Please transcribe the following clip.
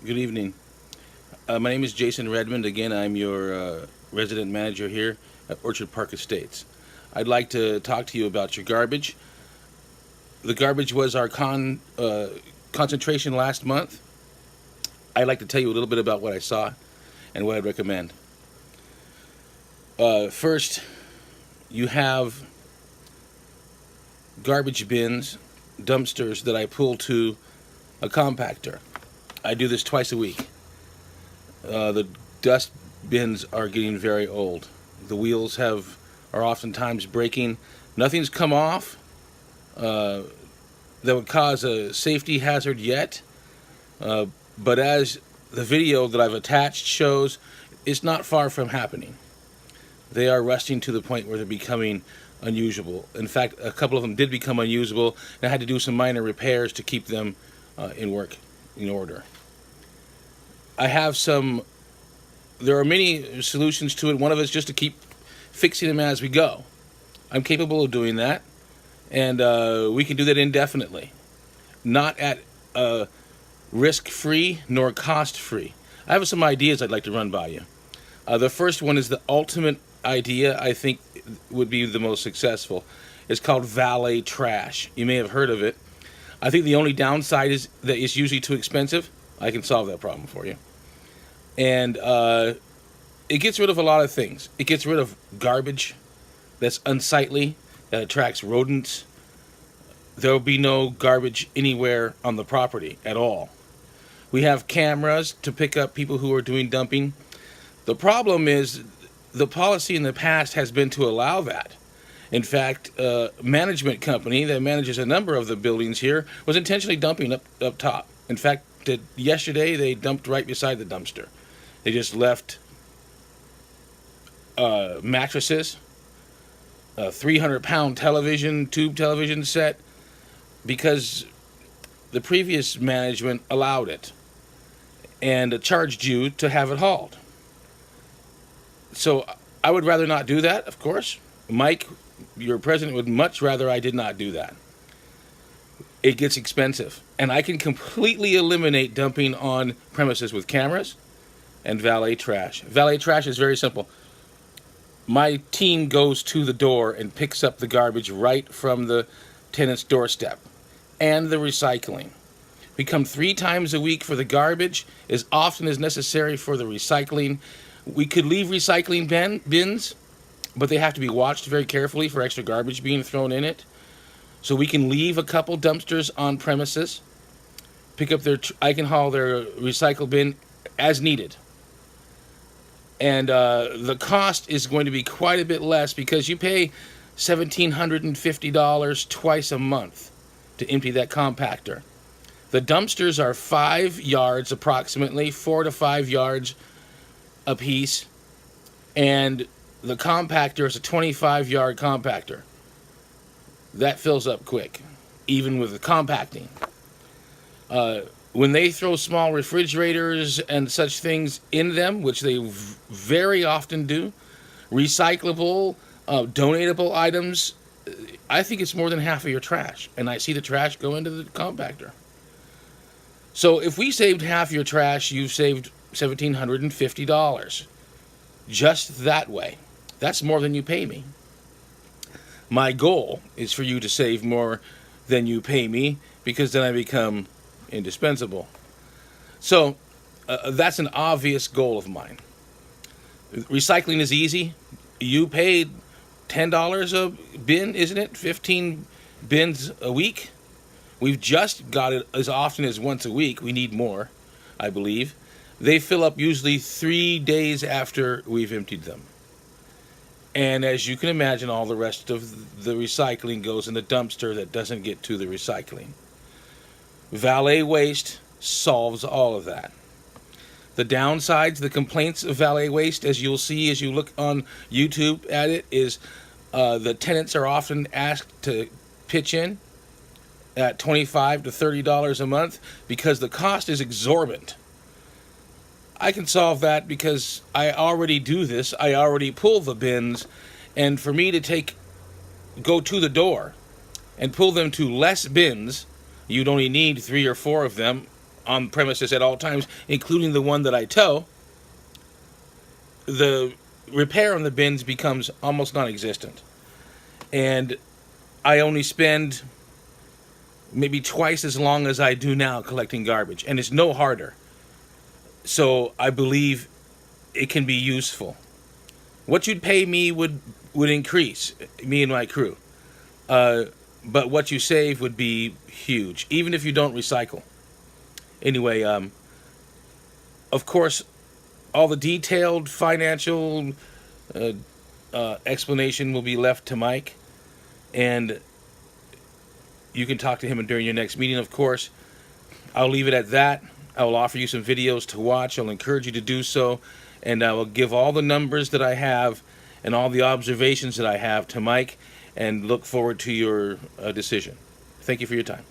Good evening. My name is Jason Redmond. Again, I'm your resident manager here at Orchard Park Estates. I'd like to talk to you about your garbage. The garbage was our concentration last month. I'd like to tell you a little bit about what I saw and what I'd recommend. First, you have garbage bins, dumpsters that I pull to a compactor. I do this twice a week. The dust bins are getting very old. The wheels are oftentimes breaking. Nothing's come off that would cause a safety hazard yet. But as the video that I've attached shows, it's not far from happening. They are rusting to the point where they're becoming unusable. In fact, a couple of them did become unusable, and I had to do some minor repairs to keep them in order. There are many solutions to it. One of it is just to keep fixing them as we go. I'm capable of doing that, and we can do that indefinitely, not at risk-free nor cost-free. I have some ideas I'd like to run by you. The first one is the ultimate idea I think would be the most successful. It's called valet trash. You may have heard of it. I think the only downside is that it's usually too expensive. I can solve that problem for you. And it gets rid of a lot of things. It gets rid of garbage that's unsightly, that attracts rodents. There will be no garbage anywhere on the property at all. We have cameras to pick up people who are doing dumping. The problem is the policy in the past has been to allow that. In fact, a management company that manages a number of the buildings here was intentionally dumping up top. In fact, yesterday they dumped right beside the dumpster. They just left mattresses, a 300-pound tube television set, because the previous management allowed it and charged you to have it hauled. So I would rather not do that, of course. Mike, your president, would much rather I did not do that. It gets expensive. And I can completely eliminate dumping on premises with cameras and valet trash. Valet trash is very simple. My team goes to the door and picks up the garbage right from the tenant's doorstep and the recycling. We come 3 times a week for the garbage, as often as necessary for the recycling. We could leave recycling bins, but they have to be watched very carefully for extra garbage being thrown in it. So we can leave a couple dumpsters on premises, I can haul their recycle bin as needed. And the cost is going to be quite a bit less because you pay $1,750 twice a month to empty that compactor. The dumpsters are 5 yards approximately, 4 to 5 yards a piece, and the compactor is a 25-yard compactor. That fills up quick, even with the compacting. When they throw small refrigerators and such things in them, which they very often do, recyclable, donatable items, I think it's more than half of your trash. And I see the trash go into the compactor. So if we saved half your trash, you've saved $1,750. Just that way. That's more than you pay me. My goal is for you to save more than you pay me, because then I become indispensable. So that's an obvious goal of mine. Recycling is easy. You paid $10 a bin, isn't it? 15 bins a week. We've just got it as often as once a week. We need more, I believe. They fill up usually 3 days after we've emptied them. And as you can imagine, all the rest of the recycling goes in the dumpster that doesn't get to the recycling. Valet Waste solves all of that. The downsides, the complaints of Valet Waste, as you'll see as you look on YouTube at it, is the tenants are often asked to pitch in at $25 to $30 a month because the cost is exorbitant. I can solve that because I already do this. I already pull the bins, and for me to go to the door and pull them to less bins, you'd only need 3 or 4 of them on premises at all times, including the one that I tow, the repair on the bins becomes almost non-existent. And I only spend maybe twice as long as I do now collecting garbage, and it's no harder. So I believe it can be useful. What you'd pay me would increase, me and my crew. But what you save would be huge, even if you don't recycle. Anyway, of course, all the detailed financial explanation will be left to Mike, and you can talk to him during your next meeting, of course. I'll leave it at that. I will offer you some videos to watch. I'll encourage you to do so, and I will give all the numbers that I have and all the observations that I have to Mike, and look forward to your decision. Thank you for your time.